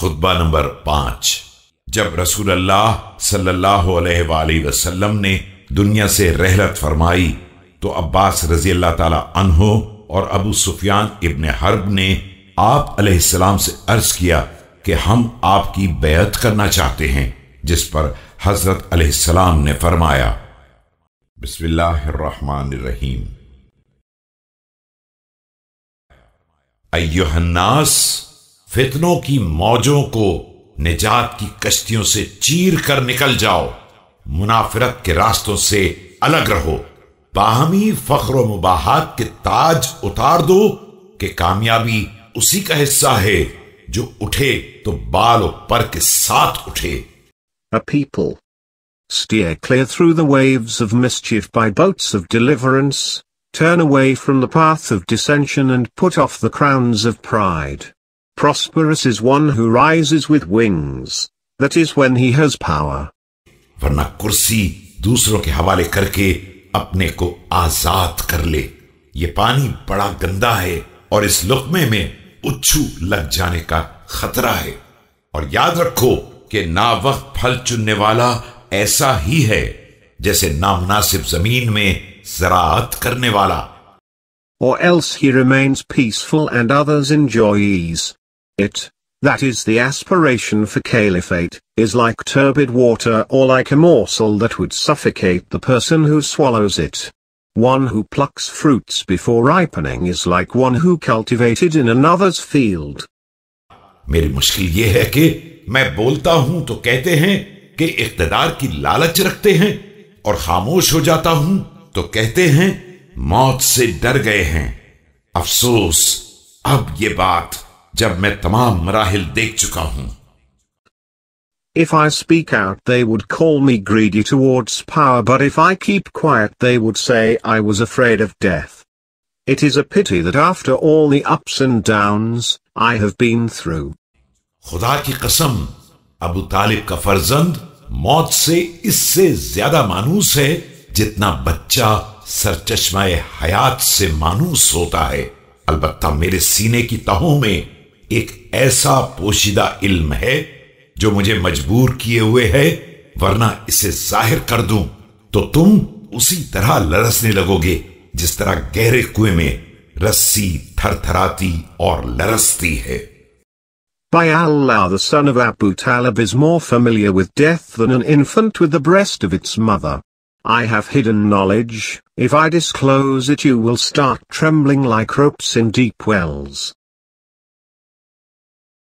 खुतबा number 5। जब रसूलुल्लाह सल्लल्लाहु अलैहि वसल्लम ने दुनिया से रहलत फरमाई तो अब्बास रजी अल्लाह ताला अन्हो और अबू सुफियान इब्न हर्ब ने आप अलैहिस्सलाम से अर्ज किया कि हम आपकी बैअत करना चाहते हैं, जिस पर हजरत अलैहिस्सलाम ने फरमाया, बिस्मिल्लाहिर्रहमानिर्रहीम, अय्युहन्नास, फितनों की मौजों को निजात की कश्तियों से चीर कर निकल जाओ, मुनाफिरत के रास्तों से अलग रहो, बाहमी फख्र व मुबाहात के ताज उतार दो कि कामयाबी उसी का हिस्सा है जो उठे तो बाल और पर के साथ उठे। A people. Steer clear through the waves of mischief by boats of deliverance, turn away from the path of dissension and put off the crowns of pride. Prosperous is one who rises with wings, that is when he has power. वरना कुर्सी दूसरों के हवाले करके अपने को आजाद कर ले। ये पानी बड़ा गंदा है और इस लुक़मे में उच्छू लग जाने का खतरा है। और याद रखो कि नावक्त फल चुनने वाला ऐसा ही है जैसे नामुनासिब जमीन में ज़राअत करने वाला। Or else he remains peaceful and others enjoy ease. It, that is the aspiration for caliphate, is like turbid water or like a morsel that would suffocate the person who swallows it. One who plucks fruits before ripening is like one who cultivated in another's field. मेरी मुश्किल ये है कि मैं बोलता हूं तो कहते हैं कि इख्तिदार की लालच रखते हैं, और खामोश हो जाता हूं तो कहते हैं मौत से डर गए हैं। अफसोस अब ये बात जब मैं तमाम मराहिल देख चुका हूं। If I speak out they would call me greedy towards power, but if I keep quiet they would say I was afraid of death. It is a pity that after all the ups and downs I have been through. खुदा की कसम, अबू तालिब का फर्जंद मौत से इससे ज्यादा मानूस है जितना बच्चा सरचश्माए हयात से मानूस होता है। अलबत्ता मेरे सीने की तहों में एक ऐसा पोशीदा इल्म है जो मुझे मजबूर किए हुए है, वरना इसे जाहिर कर दूं तो तुम उसी तरह लरसने लगोगे जिस तरह गहरे कुएं में रस्सी थरथराती और लरसती है। By Allah, the son of Abu Talib is more familiar with death than an infant with the breast of its mother. I have hidden knowledge, if I disclose it you will start trembling like ropes in deep wells.